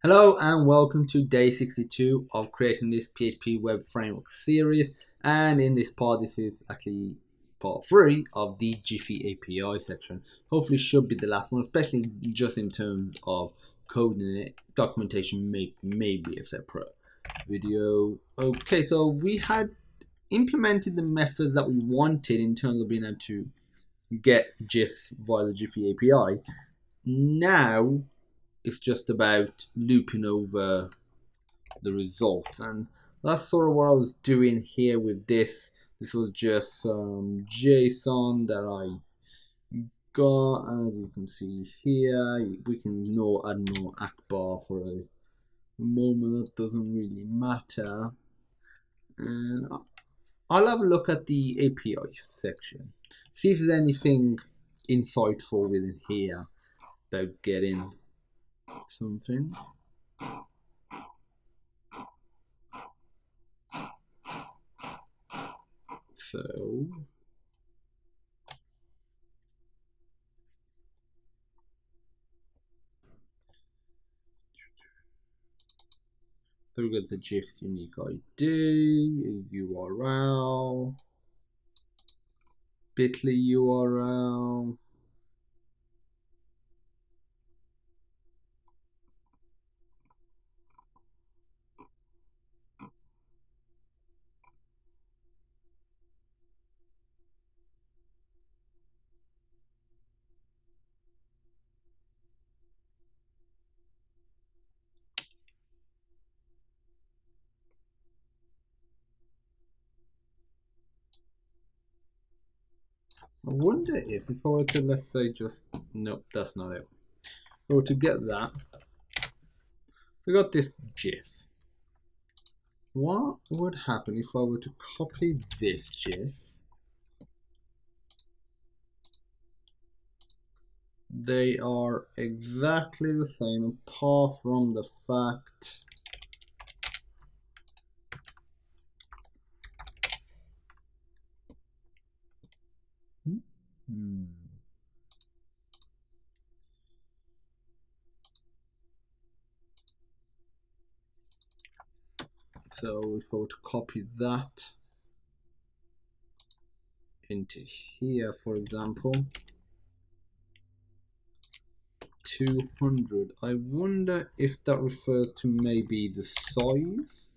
Hello and welcome to day 62 of creating this PHP web framework series, and in this part this is actually part 3 of the GIPHY API section. Hopefully should be the last one, especially just in terms of coding it. Documentation may be a separate video. Okay, so we had implemented the methods that we wanted in terms of being able to get GIFs via the GIPHY API. Now it's just about looping over the results, and that's sort of what I was doing here with this. This was just some JSON that I got, as you can see here. We can add more Akbar for a moment, that doesn't really matter. And I'll have a look at the API section, see if there's anything insightful within here about getting something. So we got the GIF unique ID, URL, bit.ly URL. I wonder if I were to, let's say, just, nope, that's not it. If I were to get that, we got this GIF. What would happen if I were to copy this GIF? They are exactly the same, apart from the fact so if I were to copy that into here, for example, 200, I wonder if that refers to maybe the size.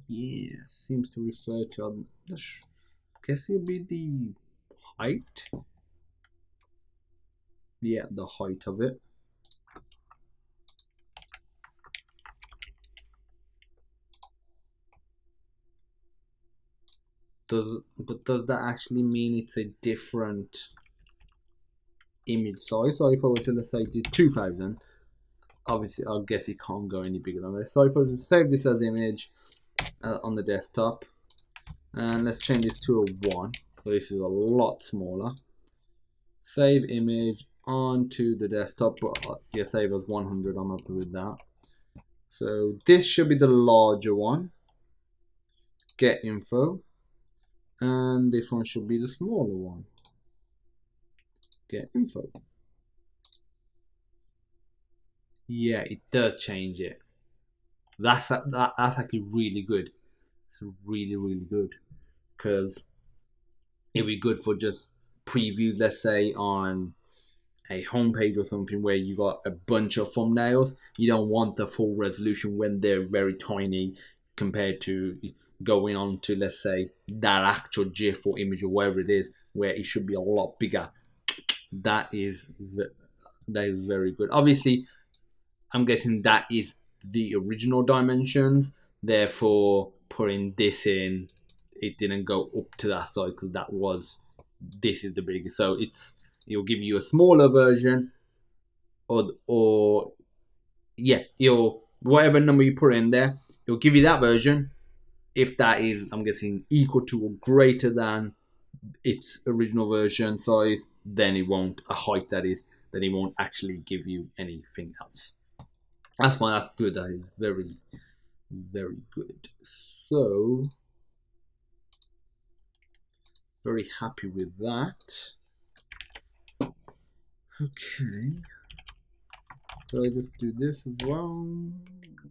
Yeah, seems to refer to, I guess it'll be the height. Yeah, the height of it. But does that actually mean it's a different image size? So if I were to, let's say, do 2000, obviously I guess it can't go any bigger than this. So if I were to save this as image on the desktop, and let's change this to a 1, so this is a lot smaller. Save image onto the desktop, but yeah, save as 100, I'm happy with that. So this should be the larger one, get info, and this one should be the smaller one, get info. Yeah, it does change it. That's actually really good. It's really good, because it'd be good for just previews, let's say on a homepage or something where you got a bunch of thumbnails. You don't want the full resolution when they're very tiny compared to going on to, let's say, that actual GIF or image or whatever it is, where it should be a lot bigger. That is very good. Obviously, I'm guessing that is the original dimensions. Therefore, putting this in, it didn't go up to that size because this is the biggest. So it'll give you a smaller version, or yeah, whatever number you put in there, it'll give you that version. If that is, I'm guessing, equal to or greater than its original version size, then it won't, a height that is, then it won't actually give you anything else. That's fine, that's good, that is very good. So, very happy with that. Okay. Could I just do this as well?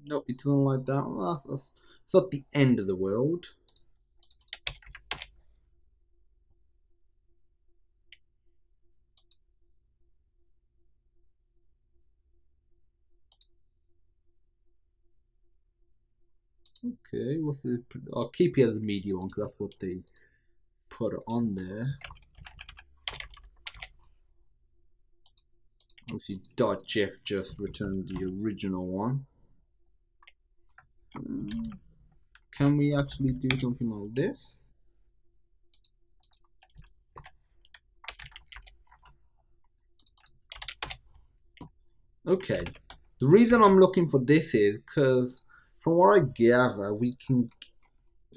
Nope, it doesn't like that. It's not the end of the world. Okay, what's the? I'll keep it as a media one because that's what they put on there. Obviously, .gif just returned the original one. Can we actually do something like this? Okay. The reason I'm looking for this is because from what I gather, we can,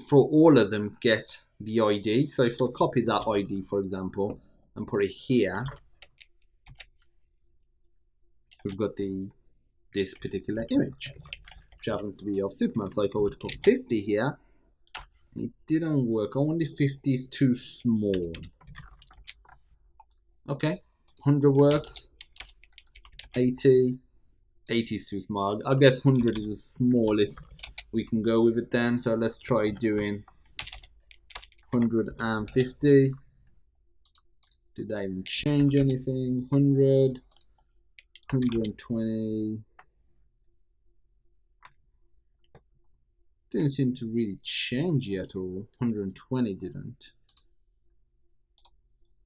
for all of them, get the ID. So if I copy that ID, for example, and put it here, we've got this particular image, which happens to be of Superman. So if I were to put 50 here, it didn't work. Only 50 is too small. Okay, 100 works. 80 is too small. I guess 100 is the smallest we can go with it then. So let's try doing 150. Did that even change anything? 100, 120. Didn't seem to really change yet, or 120 didn't.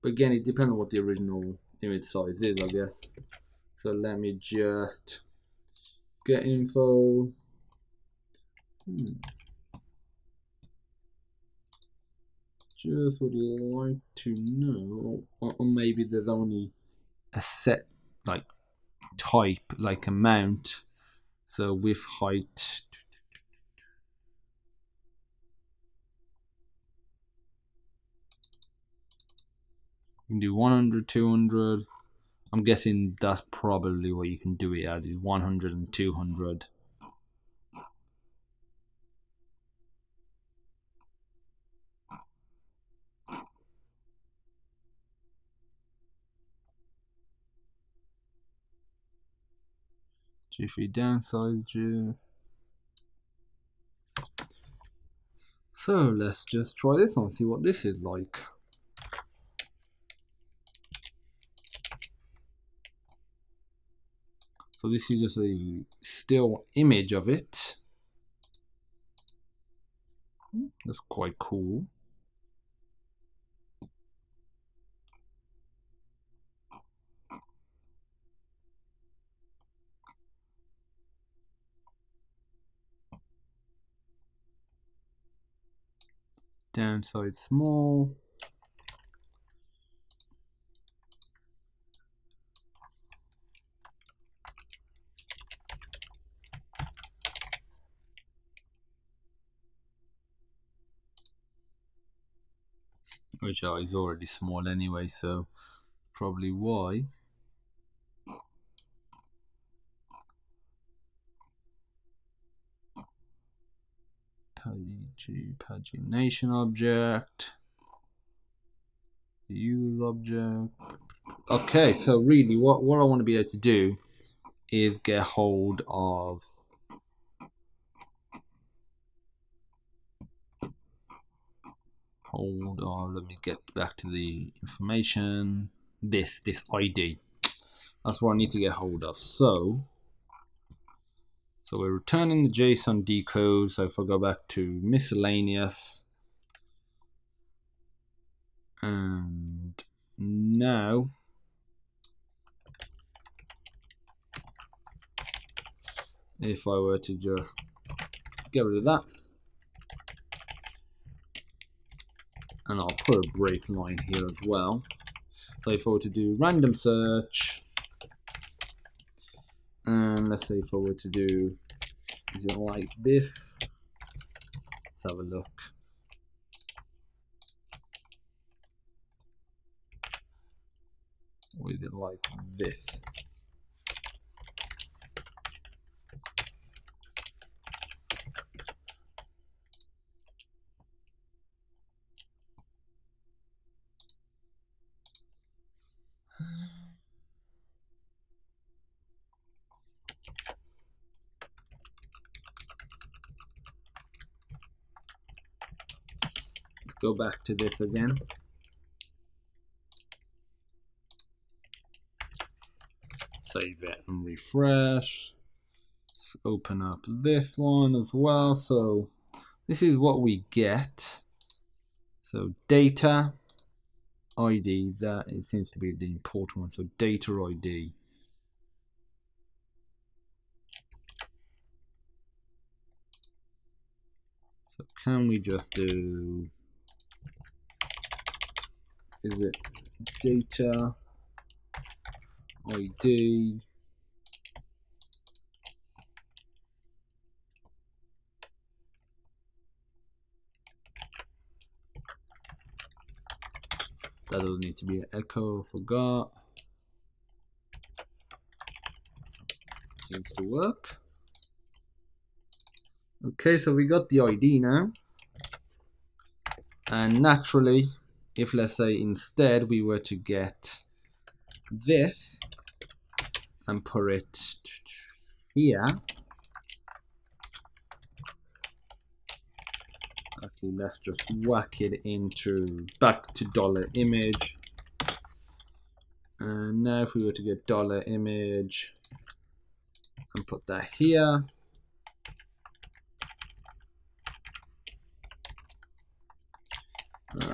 But again, it depends on what the original image size is, I guess. So let me just get info. Just would like to know, or maybe there's only a set like type, like amount. So width, height. You can do 100, 200. I'm guessing that's probably what you can do it as, is 100 and 200. GIPHY downsize. So let's just try this one, see what this is like. So this is just a still image of it. That's quite cool. Downside small. Which is already small anyway, so probably why. Pagination object. Use object. Okay, so really what I want to be able to do is get hold of let me get back to the information. This ID. That's what I need to get hold of. So we're returning the JSON decode. So if I go back to miscellaneous, and now if I were to just get rid of that, and I'll put a break line here as well. So if I were to do random search, and let's say if I were to do, is it like this? Let's have a look. Or is it like this? Let's go back to this again. Save it and refresh. Let's open up this one as well. So this is what we get. So data ID, that it seems to be the important one. So data ID. So can we just do, is it data ID that doesn't need to be an echo, forgot. Seems to work. Okay, so we got the ID now. And naturally, if let's say instead we were to get this and put it here. Actually, let's just whack it into back to $image. And now if we were to get $image and put that here.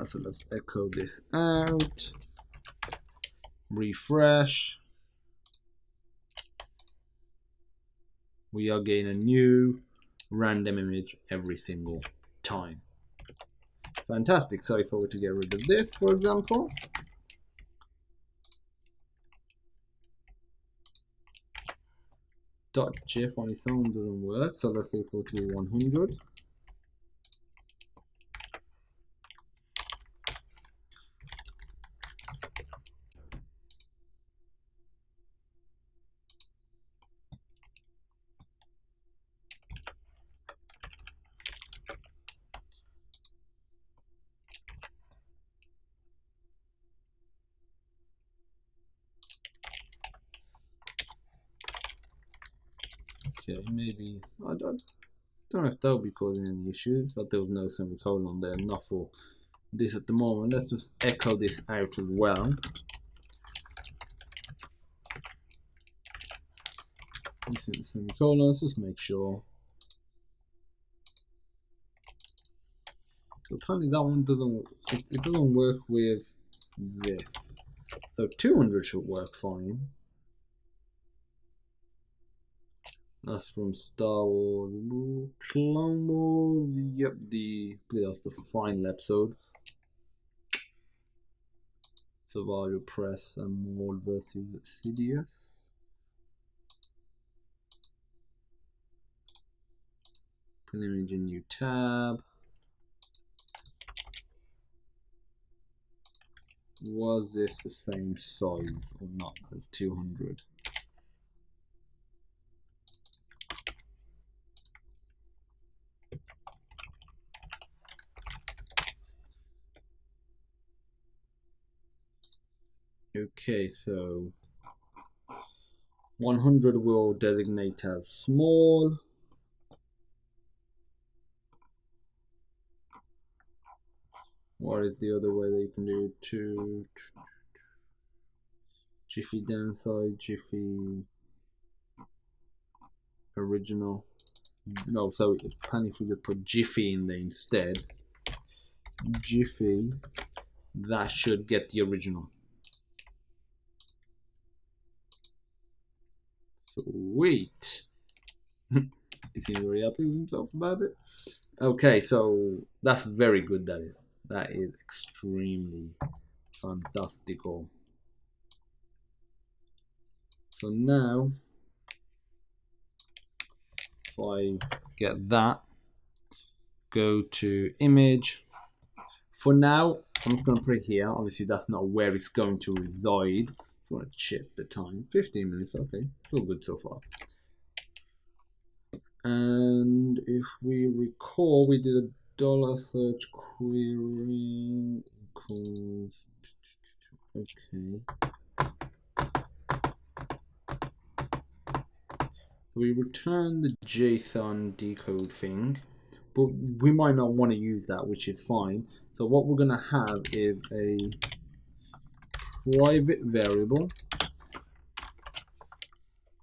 So let's echo this out. Refresh. We are getting a new random image every single time. Fantastic. So if I were to get rid of this, for example, .gif on its own doesn't work. So let's say if I were to do 100. Okay, maybe I don't know if that would be causing any issues, but there was no semicolon there, not for this at the moment. Let's just echo this out as well. This is the semicolon, let's just make sure. So apparently that one doesn't, it doesn't work with this. So 200 should work fine. That's from Star Wars, Clone Wars, yep, that's the final episode. Survival Press and Maul versus Sidious. Put image in new tab. Was this the same size or not as 200? Okay, so 100 will designate as small. What is the other way that you can do it to GIPHY downside, GIPHY original? No, so apparently if we could put GIPHY in there instead, GIPHY, that should get the original. Sweet. He seems very happy with himself about it. Okay, so that's very good. That is extremely fantastical. So now, if I get that, go to image. For now, I'm just going to put it here. Obviously, that's not where it's going to reside. So I want to check the time. 15 minutes. Okay, all good so far. And if we recall, we did a $search query equals, okay. We return the JSON decode thing. but we might not want to use that, which is fine. So what we're going to have is a private variable.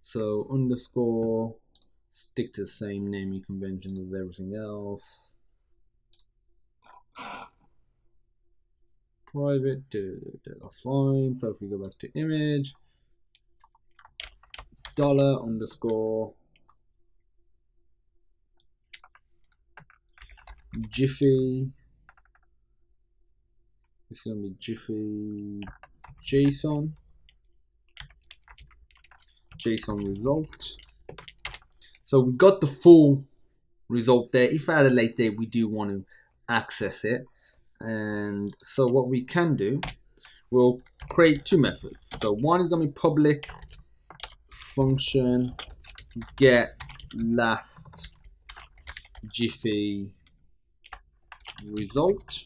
So underscore, stick to the same naming convention as everything else. Private, that's fine. So if we go back to image, dollar underscore GIPHY. It's going to be GIPHY JSON result. So we got the full result there. If I had a late date, we do want to access it. And so what we can do, we'll create two methods. So one is going to be public function get last GIPHY result.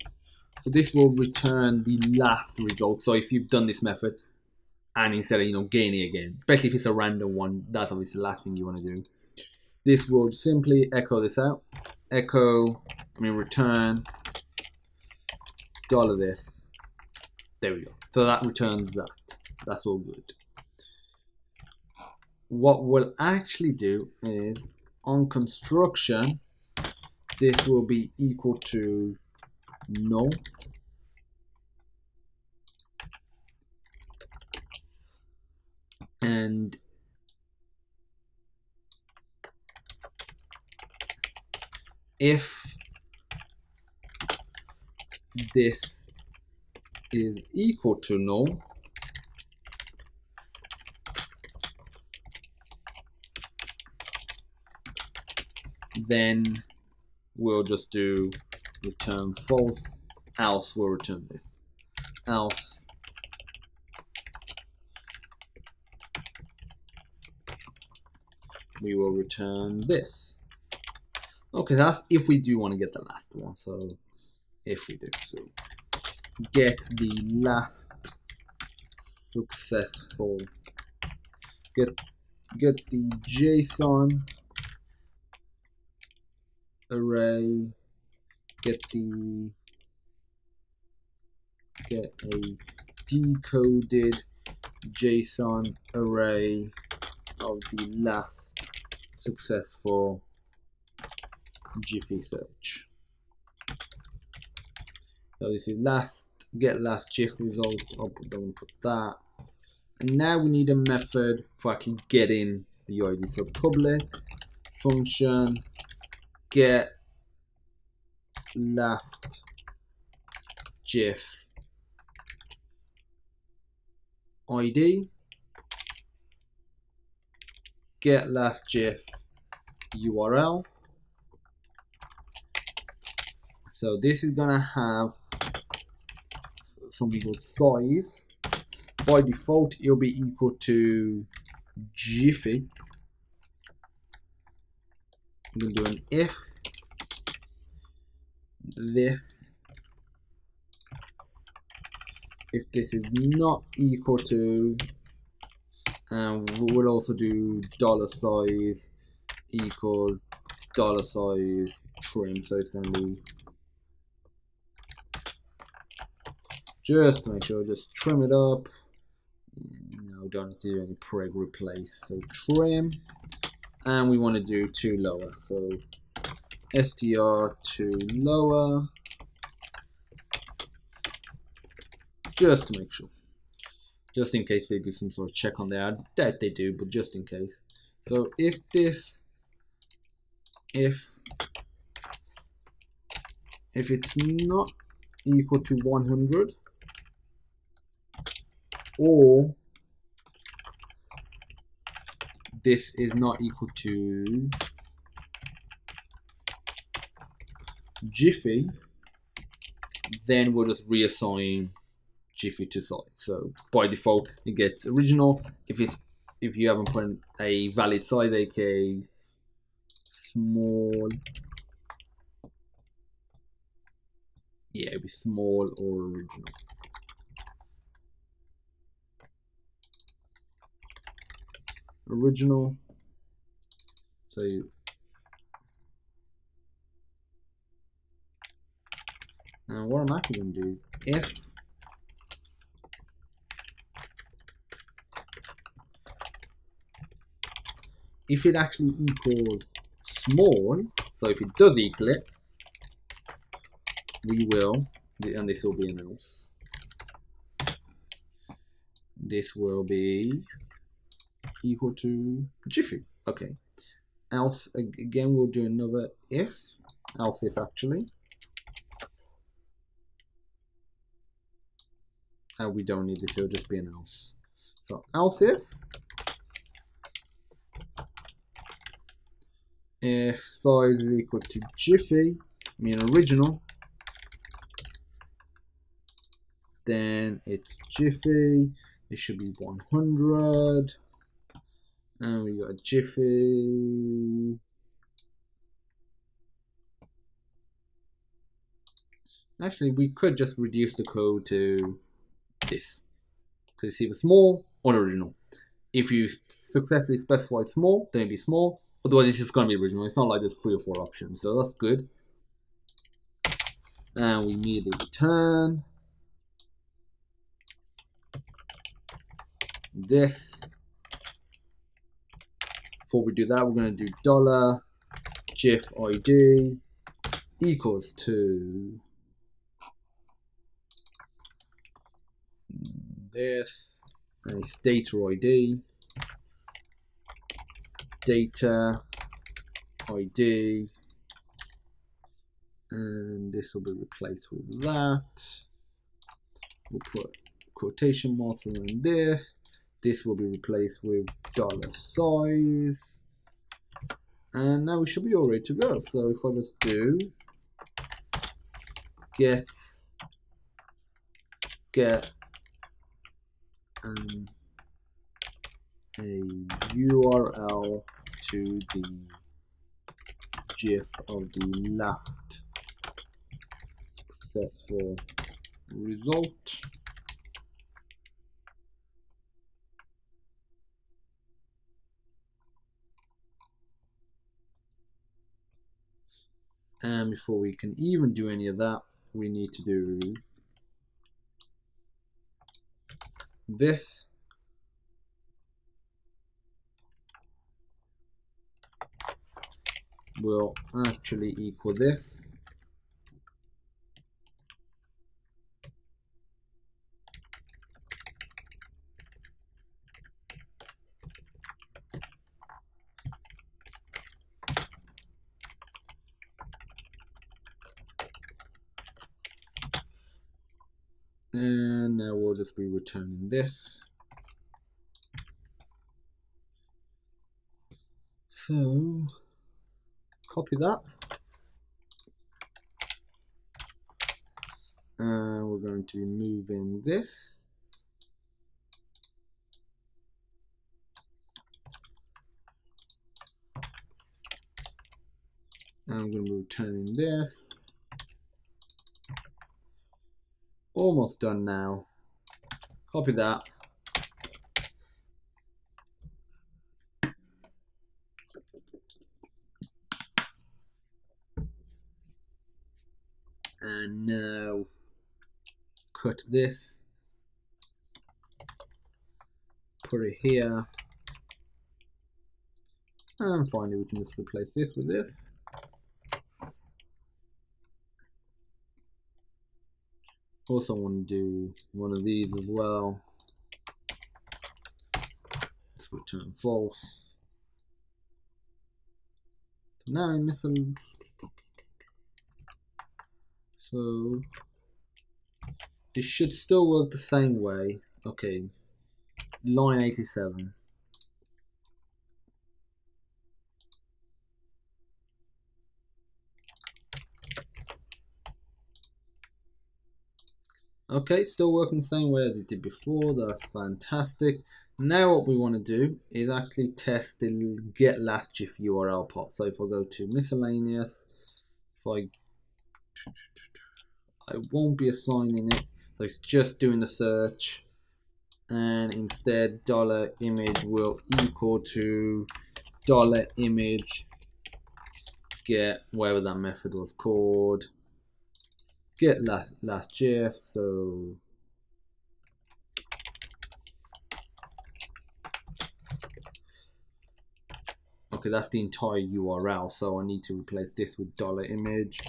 So this will return the last result. So if you've done this method and instead of gaining again, especially if it's a random one, that's obviously the last thing you want to do. This will simply echo this out. Return $this. There we go. So that returns that. That's all good. What we'll actually do is on construction, this will be equal to null. And if this is equal to null, then we'll just do return false, else we'll return this. Else we will return this. Okay, that's if we do want to get the last one. So if we do, so get the last successful, get the JSON array, get a decoded JSON array of the last successful GIPHY search. So this is get last GIF result. I'll put that. And now we need a method for actually getting the ID. So public function get last GIF ID, get last GIF URL. So this is gonna have something called size. By default, it'll be equal to GIPHY. I'm gonna do an if this is not equal to, and we'll also do $size equals $size trim. So it's gonna be, just to make sure, just trim it up. No, don't need to do any preg replace. So trim, and we want to do to lower. So str to lower, just to make sure, just in case they do some sort of check on there. I doubt they do, but just in case. So if it's not equal to 100, or this is not equal to GIPHY, then we'll just reassign GIPHY to size. So by default, it gets original. If you haven't put a valid size, aka small, yeah, it'd be small or original. Original. So Now what I'm actually going to do is if it actually equals small, so if it does equal it, we will, and this will be an else. This will be equal to GIPHY. Okay. Else, again, we'll do another else if actually. And we don't need this, it'll just be an else. So else if size is equal to GIPHY, mean original, then it's GIPHY. It should be 100. And we got GIPHY. Actually, we could just reduce the code to this. Because it's either small or original. If you successfully specified small, then it'd be small. Otherwise, it's just going to be original. It's not like there's 3 or 4 options. So that's good. And we immediately return this. Before we do that, we're going to do $GIF_ID equals to this, and it's data ID, data ID, and this will be replaced with that. We'll put quotation marks around this. This will be replaced with $size, and now we should be all ready to go. So if I just do get a URL to the GIF of the last successful result. And before we can even do any of that, we need to do this. Will actually equal this. And now we'll just be returning this. So copy that. And we're going to be moving this. And I'm going to be returning this. Almost done now. Copy that. And now cut this. Put it here. And finally we can just replace this with this. Also want to do one of these as well. Let's return false. Now I'm missing. So this should still work the same way. Okay, line 87. Okay, still working the same way as it did before. That's fantastic. Now what we want to do is actually test the get last GIF URL part. So if I go to miscellaneous, if I won't be assigning it, so it's just doing the search, and instead $image will equal to $image get whatever that method was called, get last GIF. So okay, that's the entire URL. So I need to replace this with $image.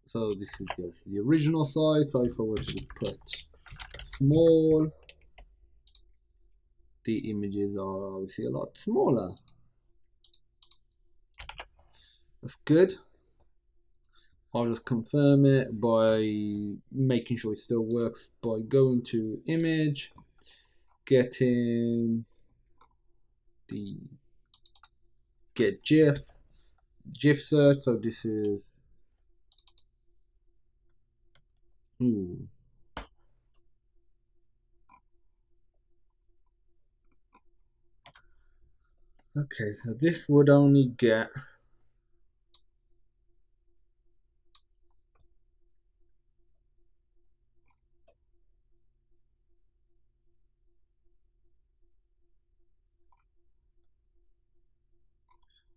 So this is the original size. So if I were to put small, the images are obviously a lot smaller. That's good. I'll just confirm it by making sure it still works by going to image, getting the get GIF search. So this is okay, so this would only get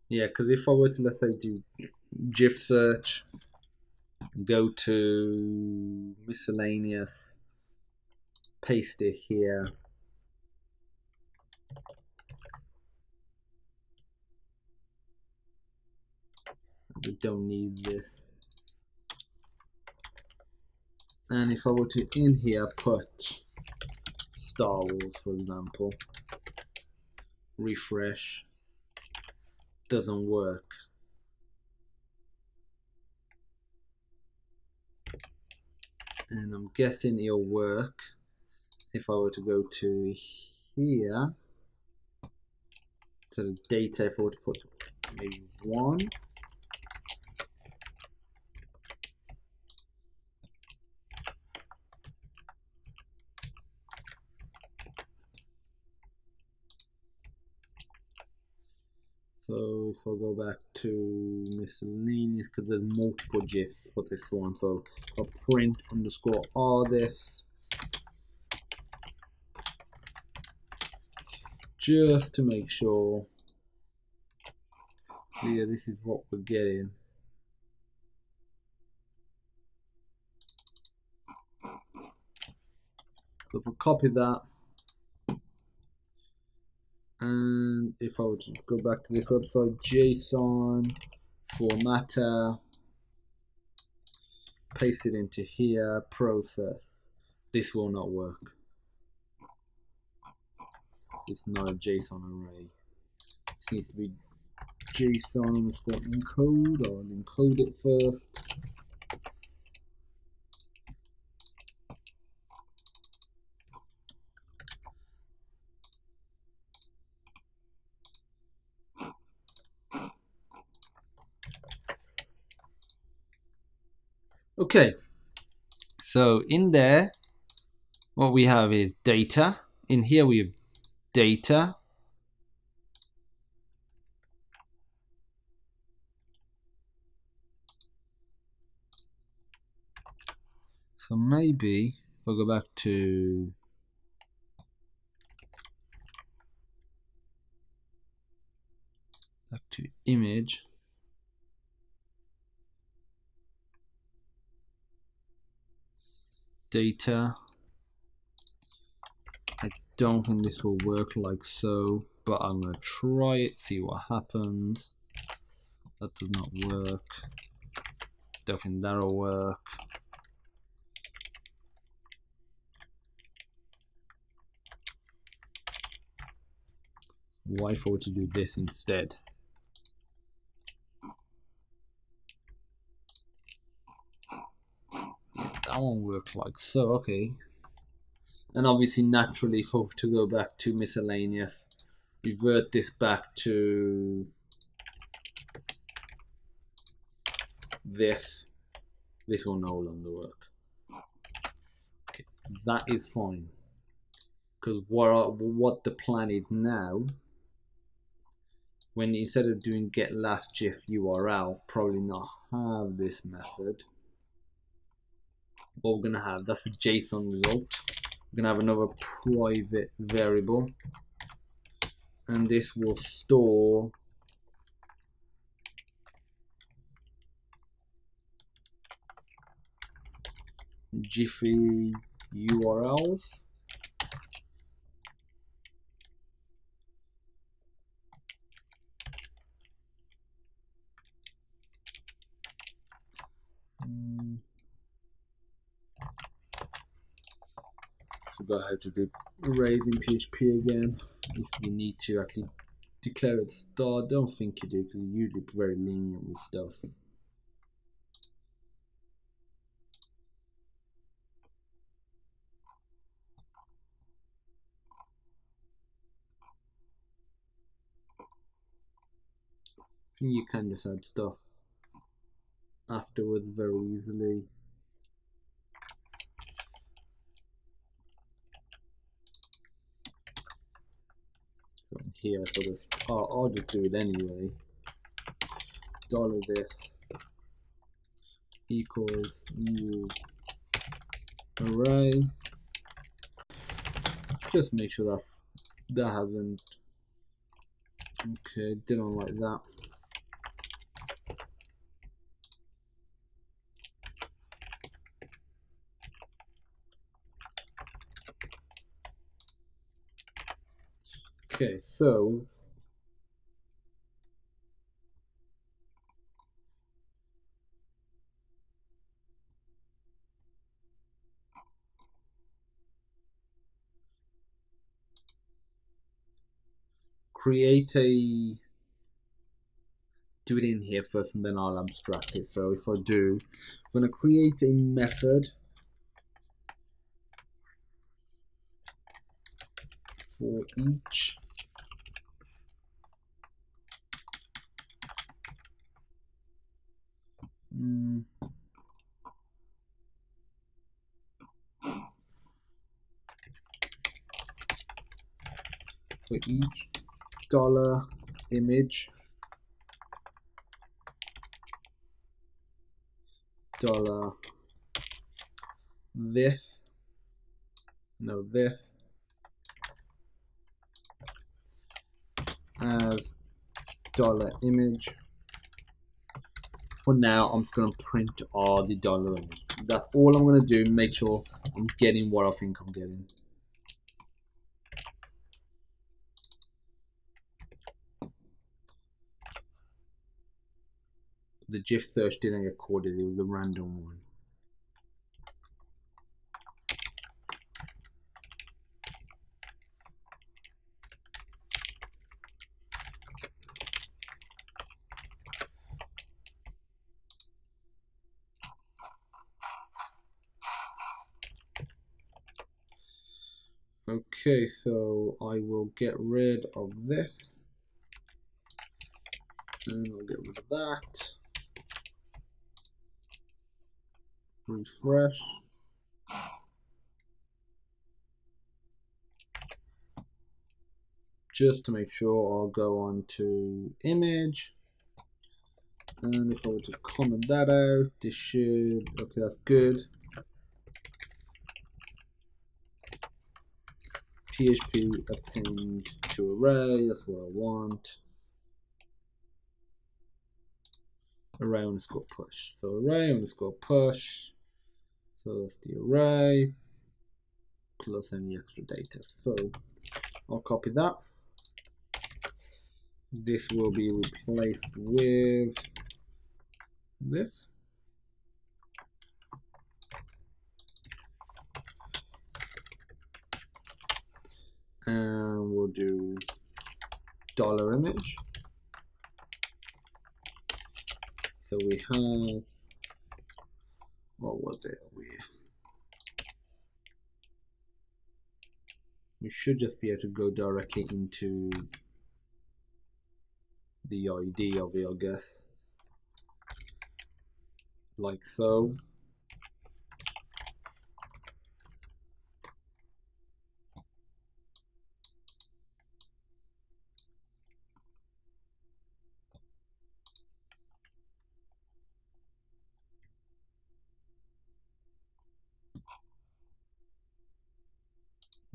because if I were to, let's say, do GIF search, go to miscellaneous, paste it here. We don't need this. And if I were to in here put Star Wars, for example, refresh, doesn't work. And I'm guessing it'll work if I were to go to here. So data, if I were to put maybe 1. So if I go back to miscellaneous, because there's multiple GIFs for this one, so I'll print underscore all this just to make sure. So yeah, this is what we're getting. So if I copy that, and if I were to go back to this website, JSON formatter, paste it into here, process, this will not work. It's not a JSON array. This needs to be JSON underscore encode. I'll encode it first. Okay, so in there, what we have is data. In here we have data. So maybe if I go back to image, data. I don't think this will work like so, but I'm gonna try it, see what happens. That does not work. Don't think that'll work. Why if I were to do this instead? That won't work like so, okay. And obviously naturally if I were to go back to miscellaneous, revert this back to this will no longer work. Okay, that is fine. Because what the plan is now, when instead of doing get last GIF URL, probably not have this method. what we're gonna have. That's a JSON result. We're gonna have another private variable, and this will store GIPHY URLs. Forgot how to do arrays in PHP again. If you need to actually declare it start, don't think you do, because you're usually very lenient with stuff. You can just add stuff afterwards very easily. So here, so this, I'll just do it anyway. $this equals new array. Just make sure that hasn't. Okay, didn't like that. Okay, so create a, do it in here first and then I'll abstract it. So if I do, I'm going to create a method for each dollar image dollar this as dollar image. For now, I'm just going to print all the dollar image. That's all I'm going to do. Make sure I'm getting what I think I'm getting. The GIF search didn't get coded. It was a random one. Okay, so I will get rid of this, and I'll get rid of that. Refresh. Just to make sure, I'll go on to image, and if I were to comment that out, this should, okay, that's good. PHP append to array, that's what I want. Array underscore push. So array underscore push. So that's the array plus any extra data. So I'll copy that. This will be replaced with this. And we'll do dollar image. So we have, what was it? We should just be able to go directly into the ID of it, I guess. Like so.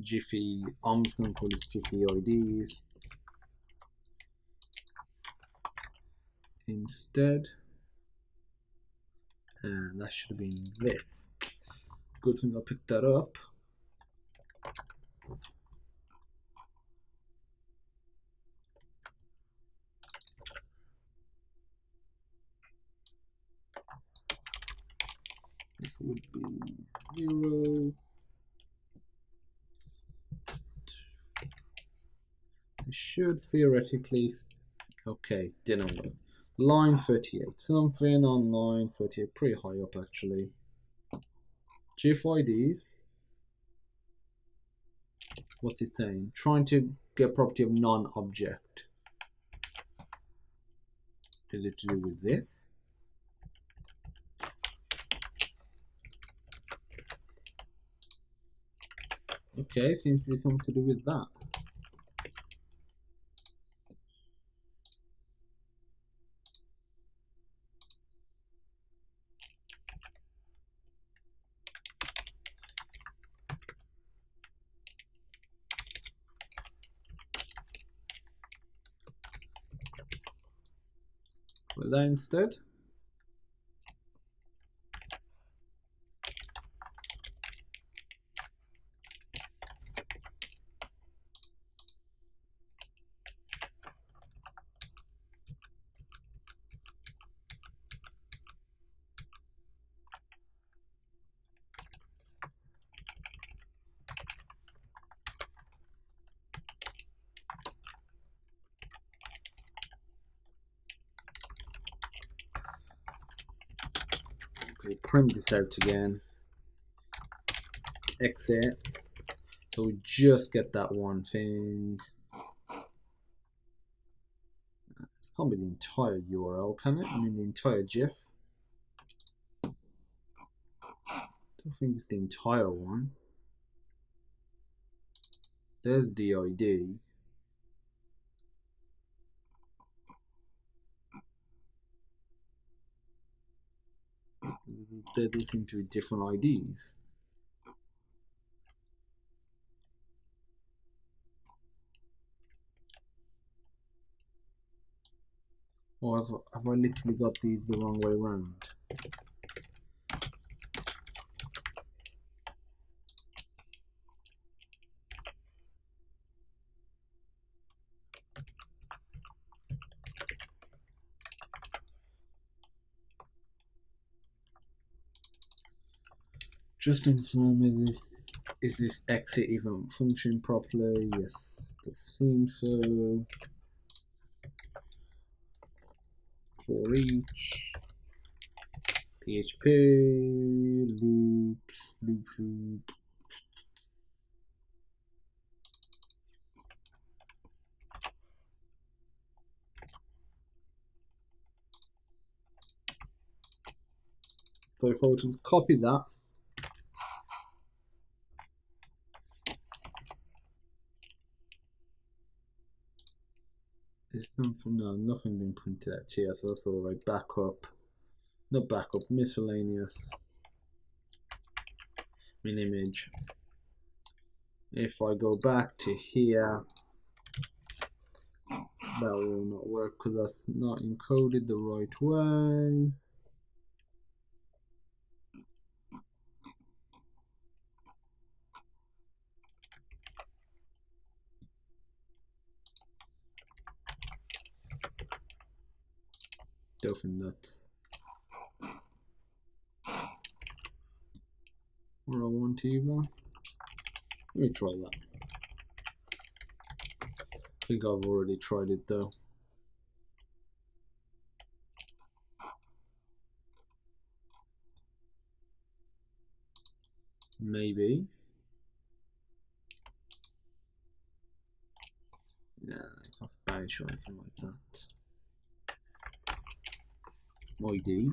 GIPHY. I'm just going to call this GIPHY IDs instead, and that should have been this. Good thing I picked that up. This would be 0. It should theoretically, okay, didn't work. Line 38, something on line 38, pretty high up actually. GIPHY IDs. What's it saying? Trying to get property of non-object. Is it to do with this? Okay, seems to be something to do with that. With that instead. Okay, print this out again. Exit. So we just get that one thing. It's can't be the entire URL, can it? I mean the entire GIF. I don't think it's the entire one. There's the ID. There do seem to be different IDs. Or have I literally got these the wrong way around? Just inform, is this exit even functioning properly? Yes, it seems so. For each PHP loops, loop. So if I were to copy that, there's something, no, nothing been printed out here, so that's all right. Backup, not backup, miscellaneous, min image. If I go back to here, that will not work because that's not encoded the right way. Don't think that's where I want either. Let me try that. I think I've already tried it though. Maybe. Yeah, it's not Spanish or anything like that. ID.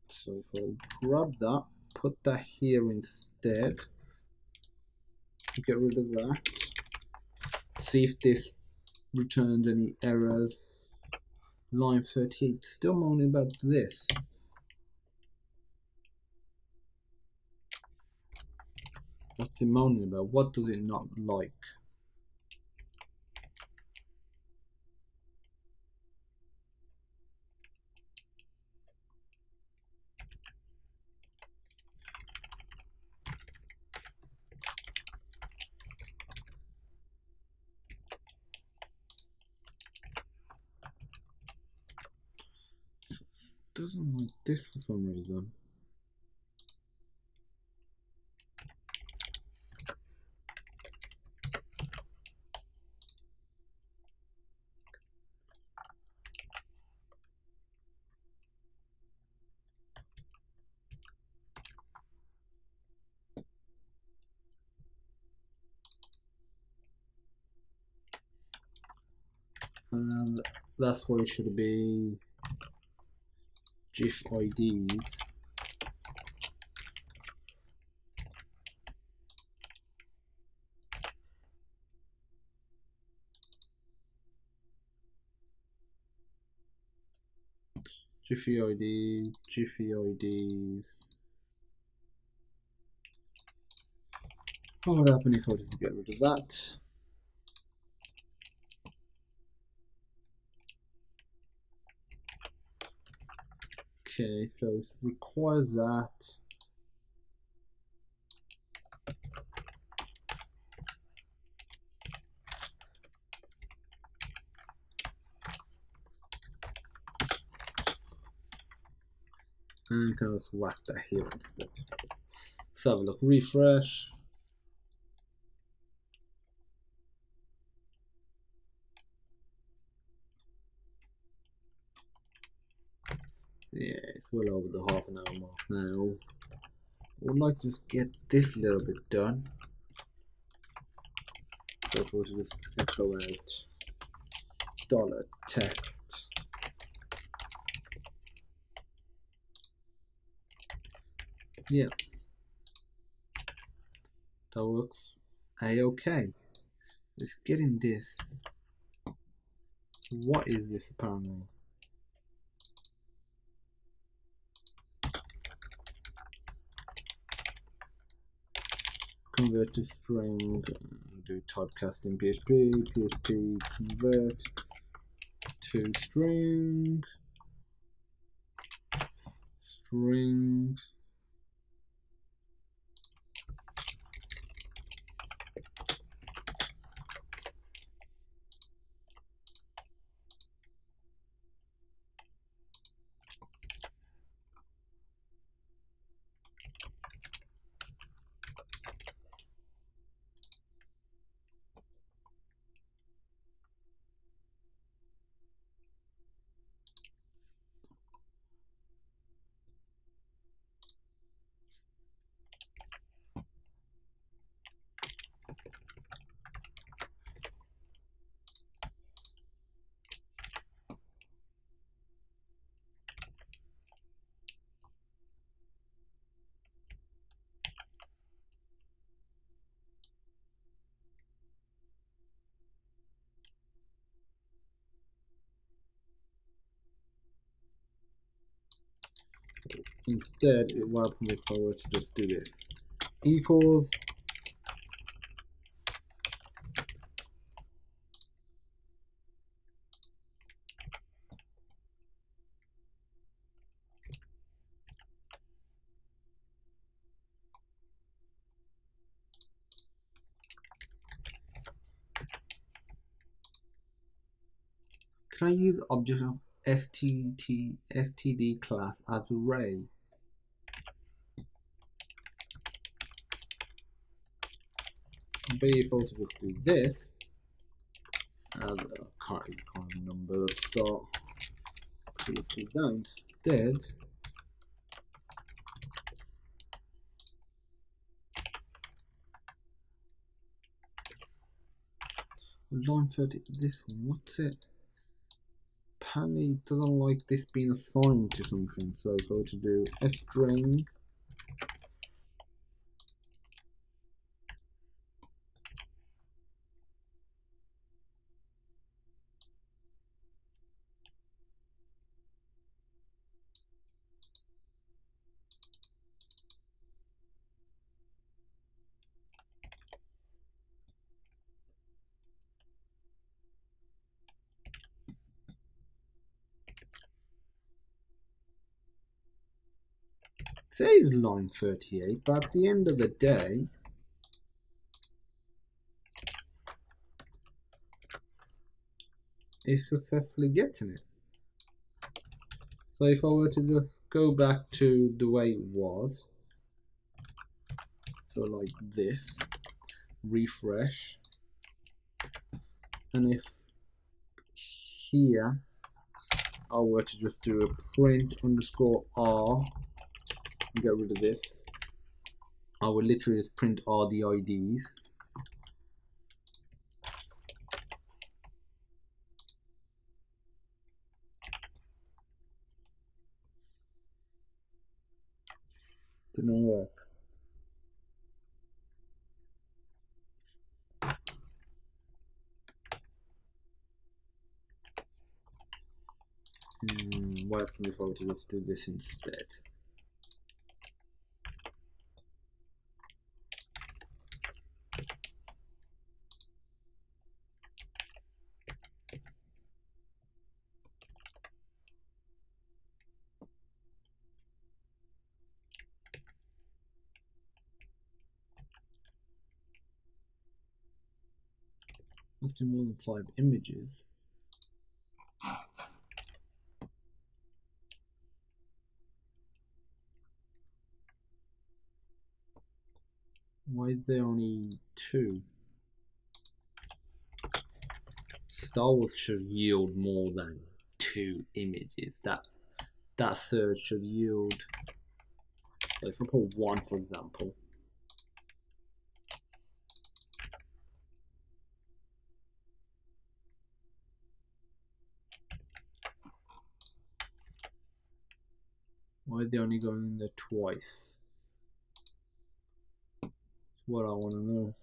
So if I grab that, put that here instead, get rid of that, see if this returns any errors. Line 38, still moaning about this. What's it moaning about? What does it not like? Doesn't like this for some reason. And that's what it should be. GIF IDs. GIPHY ID, GIPHY IDs. What would happen if I was to get rid of that? Okay, so it requires that. And can just whack that here instead. Let's have a look. Refresh. Yeah, it's well over the half an hour mark now. I would like to just get this little bit done. So we'll just echo out $text. Yeah, that works a-okay. Let's get in this. What is this apparently? Convert to string, do typecasting PHP, PHP convert to string, strings. Instead, it will happen if I were to just do this. Equals can I use object of std class as array? But if I also just do this as a kind number at start, so let's do that instead. Line 30, this one, what's it? Apparently it doesn't like this being assigned to something, so if I were to do a string says line 38, but at the end of the day, it's successfully getting it. So if I were to just go back to the way it was, so like this, refresh, and if here I were to just do a print underscore R and get rid of this, I would literally just print all the IDs. Didn't work. What happens if I were to just do this instead? Must be more than 5 images. Why is there only 2? Star Wars should yield more than 2 images. That search should yield, like if I put 1 for example. Why are they only going in there twice? That's what I want to know.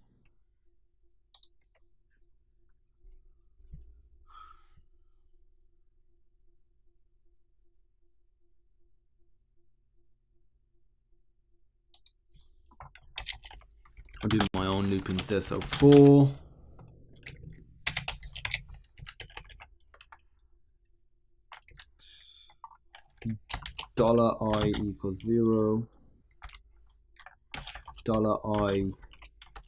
I'll do my own loop instead. So for $I equals 0, $I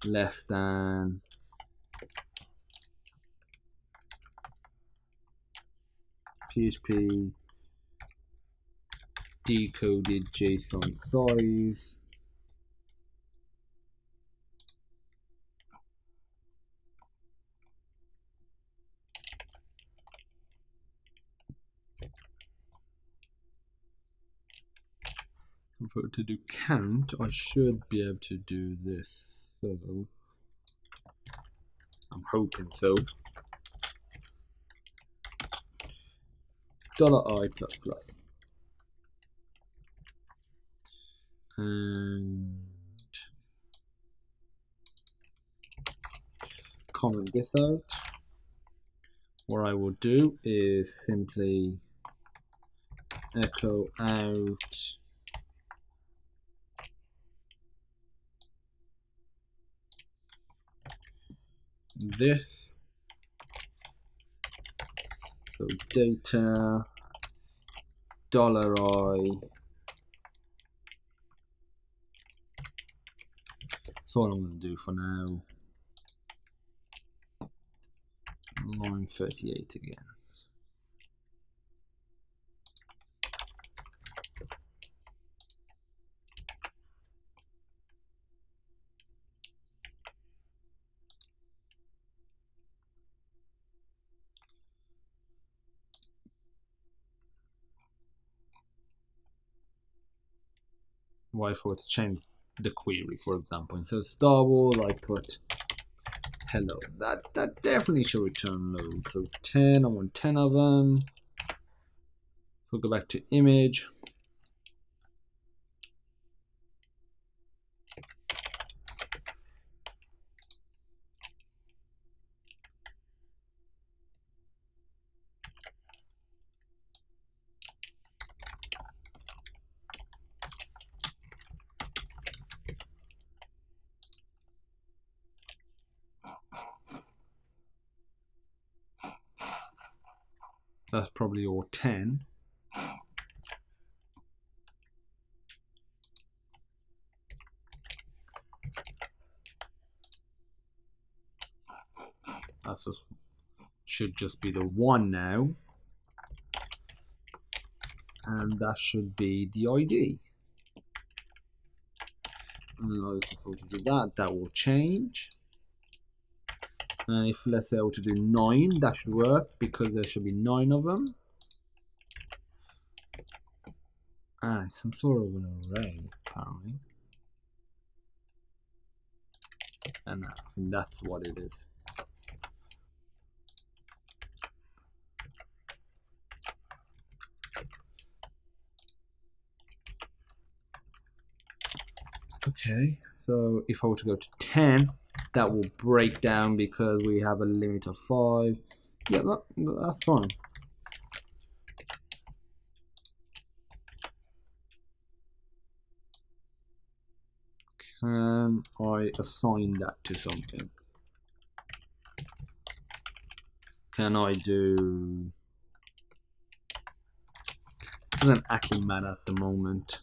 less than PHP decoded JSON size for it to do count. I should be able to do this, so I'm hoping so. $I plus plus, and comment this out. What I will do is simply echo out this. So data $I. That's all I'm going to do for now. Line 38 again. Why if I were to change the query, for example, instead of Star Wars, I put hello. That definitely should return load. So 10, I want 10 of them. We'll go back to image. That's probably all 10. That's just should just be the 1 now, and that should be the ID. And notice if I were to do that, that will change. And if let's say I were to do 9, that should work because there should be 9 of them. Ah, it's some sort of an array apparently. And I think that's what it is. Okay, so if I were to go to 10, that will break down because we have a limit of 5. Yeah, that's fine. Can I assign that to something? Can I do... Doesn't actually matter at the moment.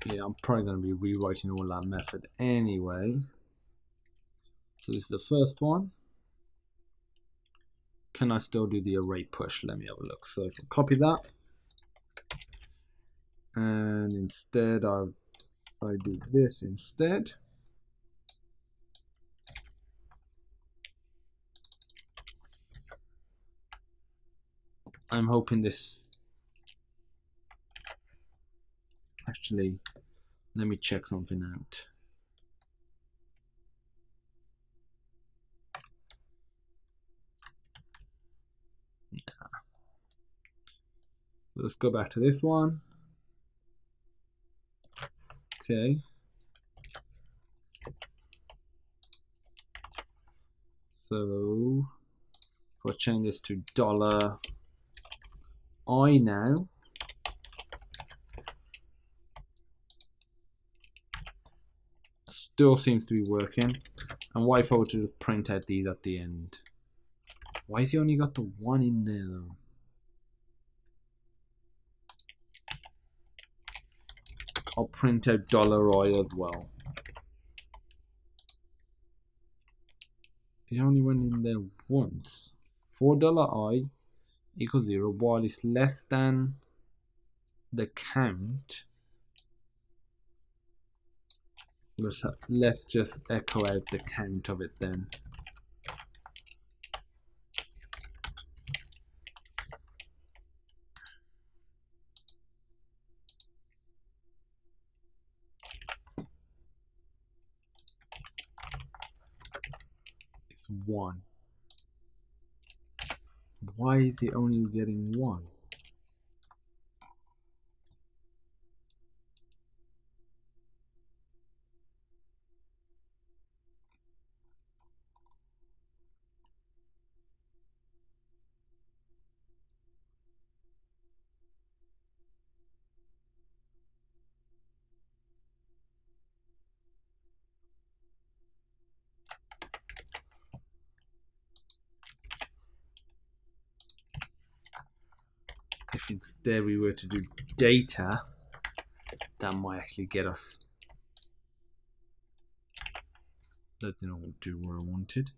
Yeah, I'm probably going to be rewriting all that method anyway. So this is the first one. Can I still do the array push? Let me have a look. So if I copy that, and instead I do this instead. I'm hoping this actually, let me check something out. Let's go back to this one. Okay. So if I change this to $I now, still seems to be working. And what if I were to just print out these at the end? Why has he only got the 1 in there though? I'll print out $I as well. It only went in there once. For $I equals 0 while it's less than the count. Let's just echo out the count of it then. It's 1. Why is it only getting 1? If instead we were to do data, that might actually get us. That didn't do what I wanted.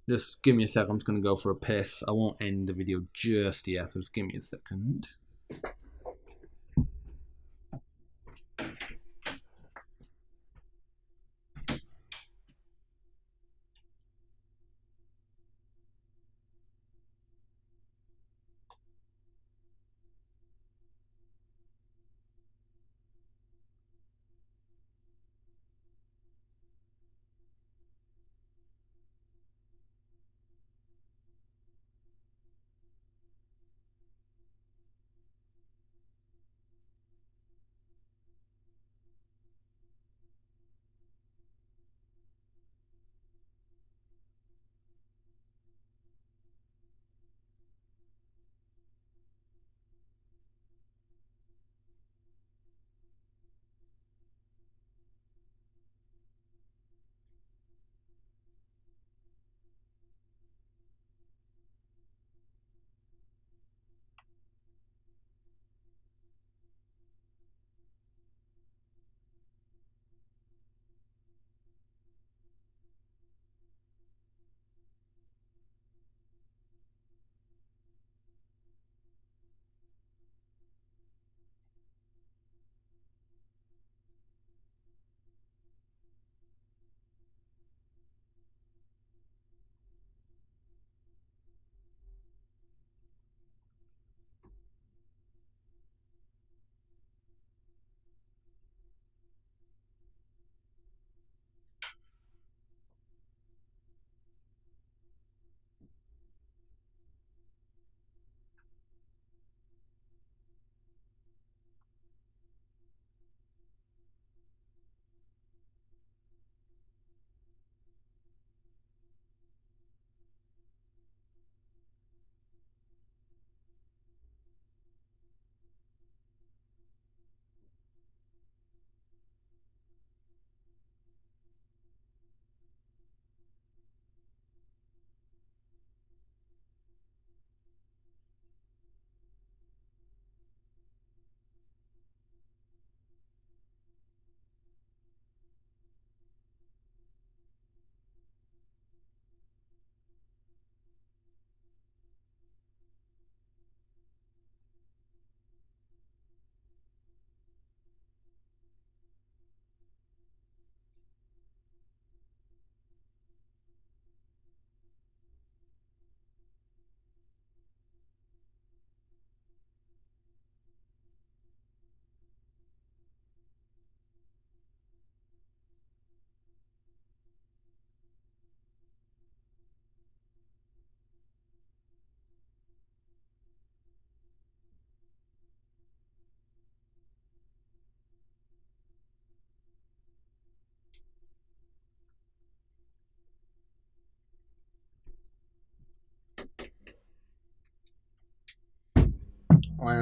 Just give me a sec, I'm just going to go for a piss. I won't end the video just yet, so just give me a second.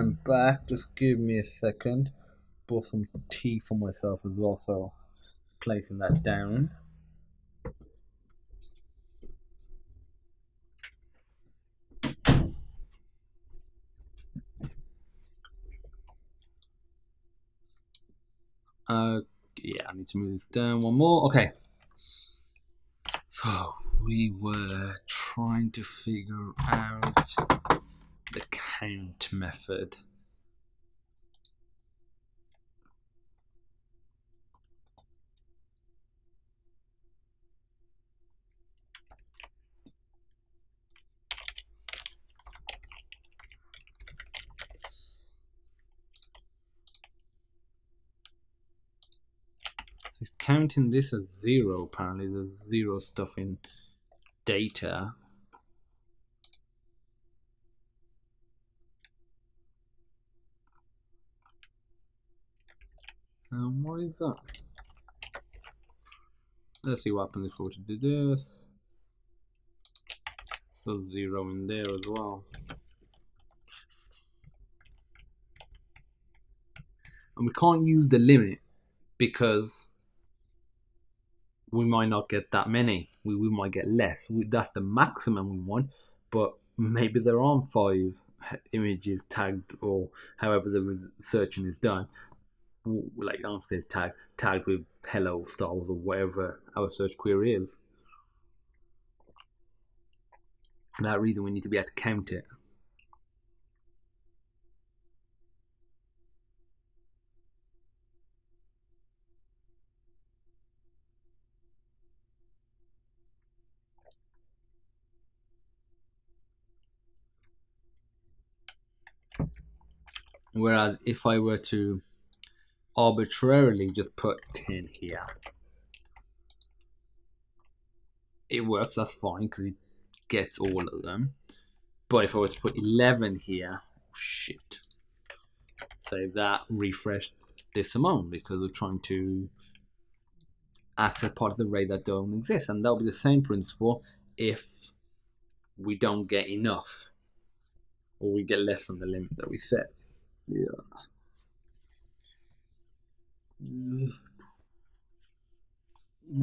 I'm back. Just give me a second. Bought some tea for myself as well, so placing that down. Yeah, I need to move this down one more. Okay. So we were trying to figure out the count method. It's counting this as 0. Apparently there's 0 stuff in data. What is that? Let's see what happens if we were to do this. So 0 in there as well. And we can't use the limit because we might not get that many. We might get less. That's the maximum we want, but maybe there aren't 5 images tagged, or however the searching is done. Like downstairs tagged with hello Star Wars or whatever our search query is. For that reason, we need to be able to count it. Whereas if I were to arbitrarily just put 10 here, it works, that's fine, because it gets all of them. But if I were to put 11 here, shit. Save that, refresh this amount, because we're trying to access part of the array that don't exist. And that'll be the same principle if we don't get enough, or we get less than the limit that we set. Yeah.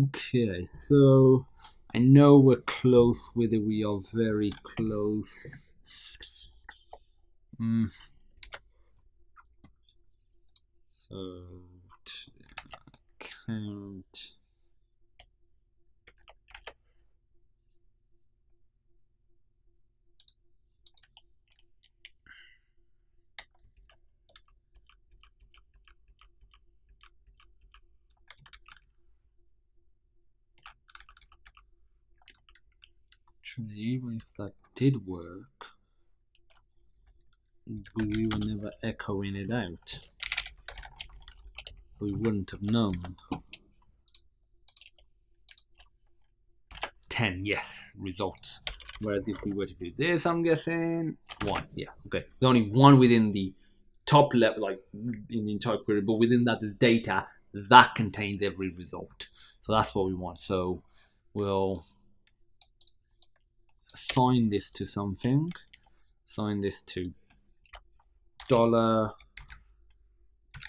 Okay, so I know we're close with it. We are very close. So count. Actually, even if that did work, we were never echoing it out. We wouldn't have known. 10, yes, results. Whereas if we were to do this, I'm guessing 1. Yeah, okay. There's only 1 within the top level, like in the entire query, but within that is data that contains every result. So that's what we want. So we'll assign this to something. Assign this to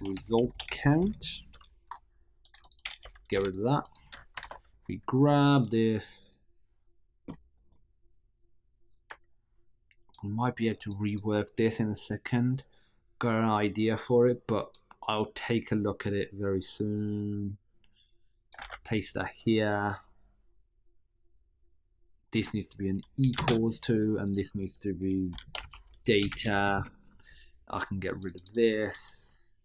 $result count. Get rid of that. If we grab this, we might be able to rework this in a second. Got an idea for it, but I'll take a look at it very soon. Paste that here. This needs to be an equals to, and this needs to be data. I can get rid of this.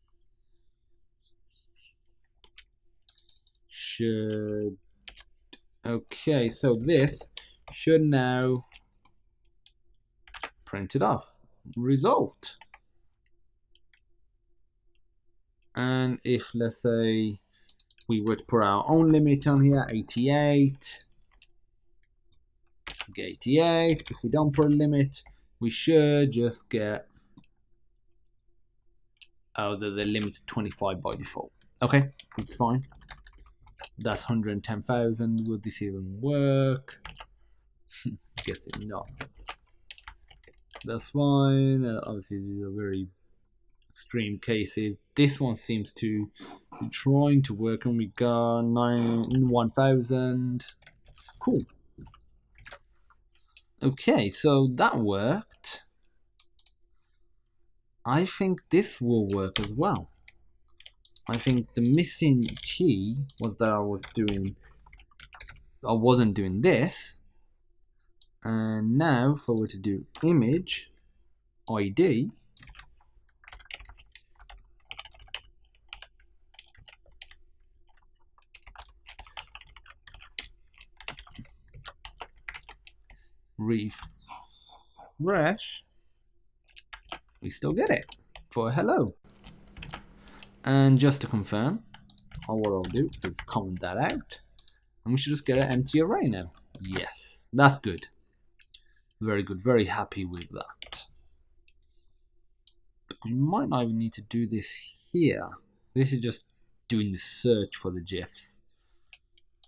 Should, okay, so this should now print it off. Result. And if, let's say, we were to put our own limit on here, 88, get 88. If we don't put a limit, we should just get, oh, the limit is 25 by default. Okay, it's fine. That's 110,000. Will this even work? Guessing not. That's fine. Obviously, these are very extreme cases. This one seems to be trying to work, and we got 1,000. Cool. Okay, so that worked. I think this will work as well. I think the missing key was that I wasn't doing this. And now if I were to do image ID, refresh, we still get it for hello. And just to confirm, what I'll do is comment that out, and we should just get an empty array now. Yes, that's good. Very good, very happy with that. We might not even need to do this here. This is just doing the search for the GIFs.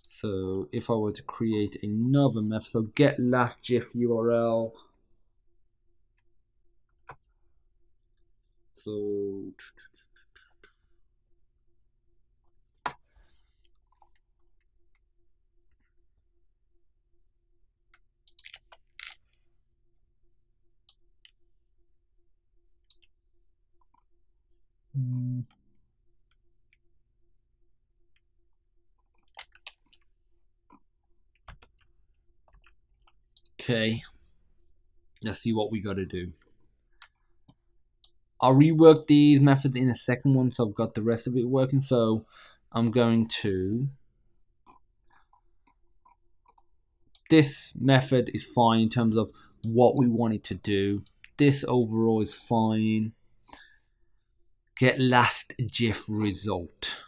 So if I were to create another method, so get last GIF URL. So okay, let's see what we got to do. I'll rework these methods in a second once I've got the rest of it working. So I'm going to, this method is fine in terms of what we want it to do. This overall is fine. Get last GIF result.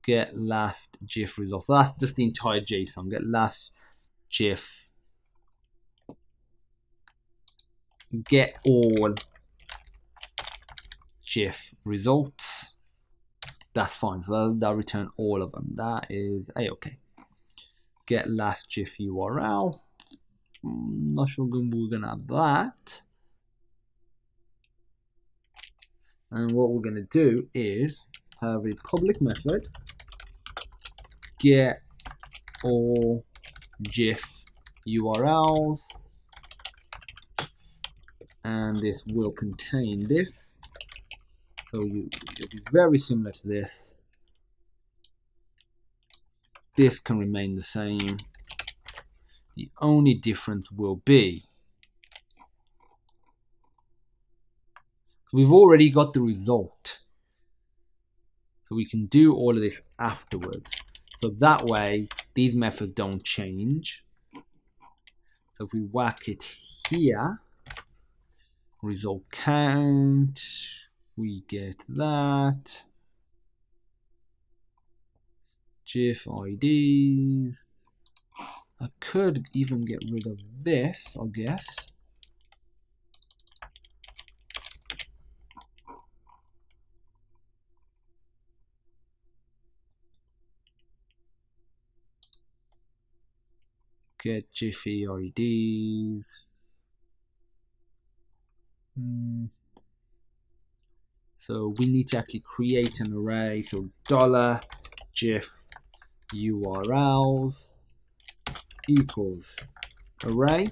Get last GIF result. So that's just the entire JSON. Get last GIF. Get all GIF results. That's fine. So that'll return all of them. That is a-okay. Get last GIF URL. Not sure we're gonna have that. And what we're gonna do is have a public method get all GIF URLs, and this will contain this. So it'll be very similar to this. This can remain the same. The only difference will be we've already got the result. So we can do all of this afterwards. So that way, these methods don't change. So if we whack it here, result count, we get that. GIF IDs. I could even get rid of this, I guess. Get GIPHY IDs. So we need to actually create an array. So $GIF URLs equals array.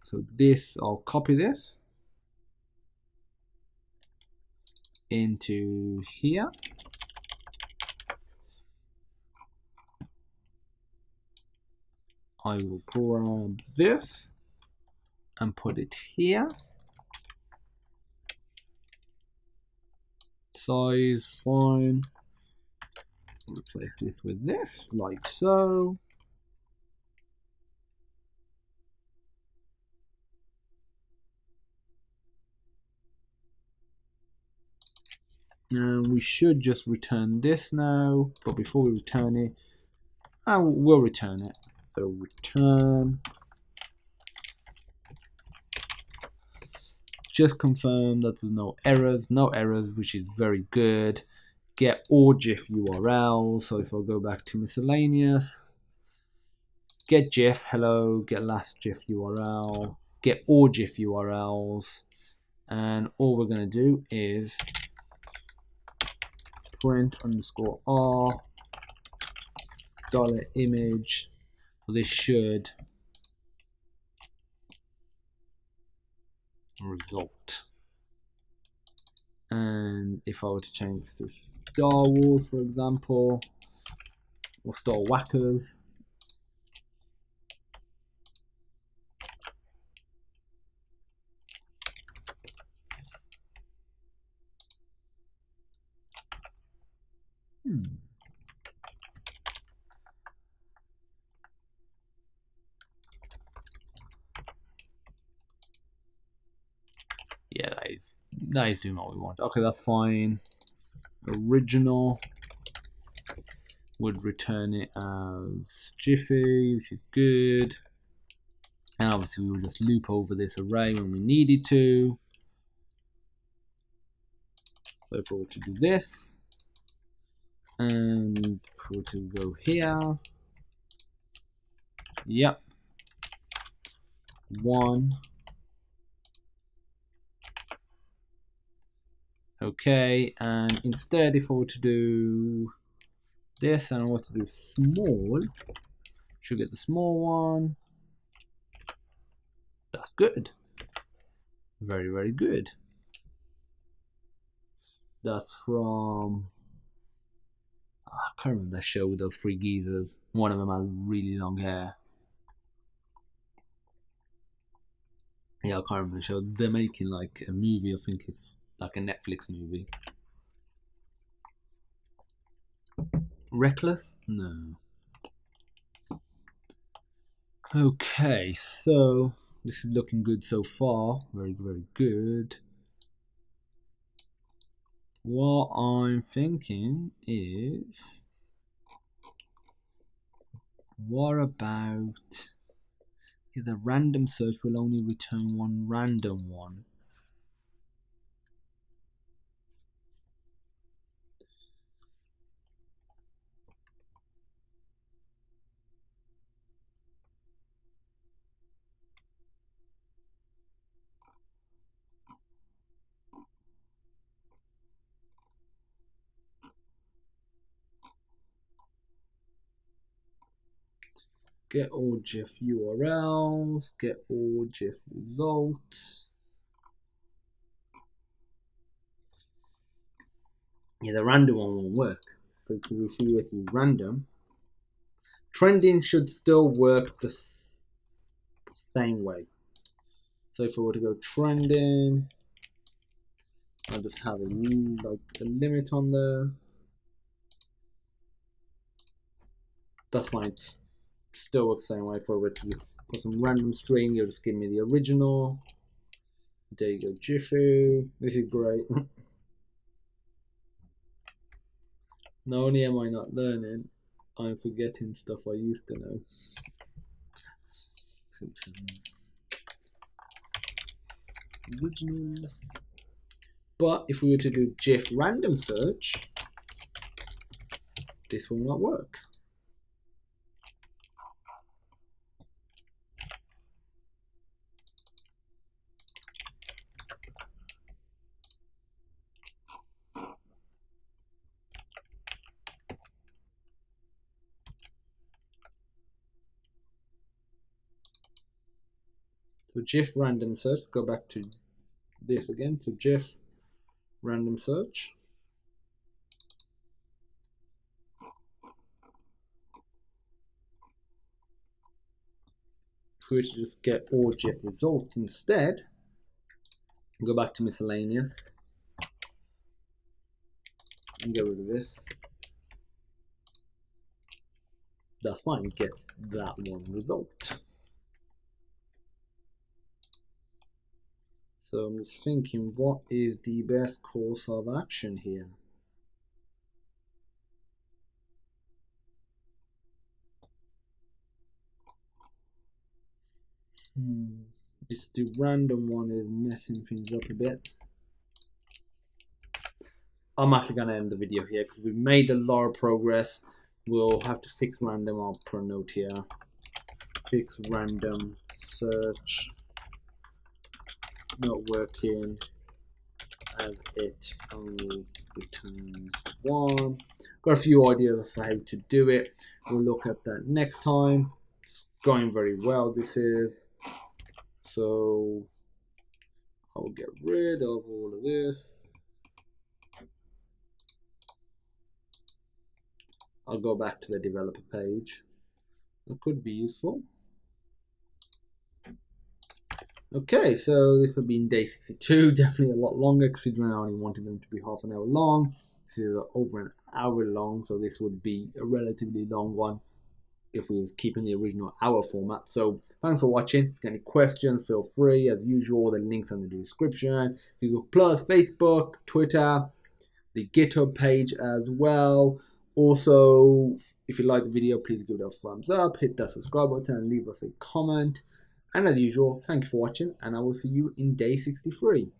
So this, I'll copy this into here. I will grab this and put it here. Size, fine. Replace this with this, like so. And we should just return this now, but before we return it, we'll return it. So return, just confirm that there's no errors, which is very good. Get all GIF URLs. So if I go back to miscellaneous, get GIF, hello, get last GIF URL, get all GIF URLs, and all we're going to do is print underscore r $image. So this should result. And if I were to change this to Star Wars, for example, or Star Whackers, yeah, that is doing what we want. Okay, that's fine. Original would return it as GIPHY, which is good. And obviously we will just loop over this array when we needed to. So if we were to do this, and if we were to go here, yep, 1. Okay, and instead if I were to do this and I were to do small, should get the small one. That's good. Very, very good. That's from, I can't remember that show with those 3 geezers. One of them has really long hair. Yeah, I can't remember the show. They're making like a movie, I think it's like a Netflix movie. Reckless? No. Okay, so this is looking good so far. Very, very good. What I'm thinking is, what about, yeah, the random search will only return one random one. Get all GIF URLs, get all GIF results. Yeah, the random one won't work. So if we were to do random, trending should still work the same way. So if I were to go trending, I'll just have a limit on there. That's fine. It's still works the same way. If I were to put some random string, you'll just give me the original. There you go, GIPHY. This is great. Not only am I not learning, I'm forgetting stuff I used to know. Simpsons. Original. But if we were to do GIF random search, this will not work. So GIF random search, go back to this again. So GIF random search. If we were to just get all GIF result instead, go back to miscellaneous and get rid of this. That's fine, get that one result. So I'm just thinking, what is the best course of action here? It's the random one is messing things up a bit. I'm actually going to end the video here because we've made a lot of progress. We'll have to fix random. I'll put a note here. fix random search not working as it only returns 1. Got a few ideas of how to do it. We'll look at that next time. It's going very well, this is. So I'll get rid of all of this. I'll go back to the developer page. That could be useful. Okay, so this will be in day 62, definitely a lot longer considering I only wanted them to be half an hour long. This is over an hour long, so this would be a relatively long one if we was keeping the original hour format. So thanks for watching. If you have any questions, feel free. As usual, the links are in the description. Google+, Facebook, Twitter, the GitHub page as well. Also, if you like the video, please give it a thumbs up, hit that subscribe button, and leave us a comment. And as usual, thank you for watching, and I will see you in day 63.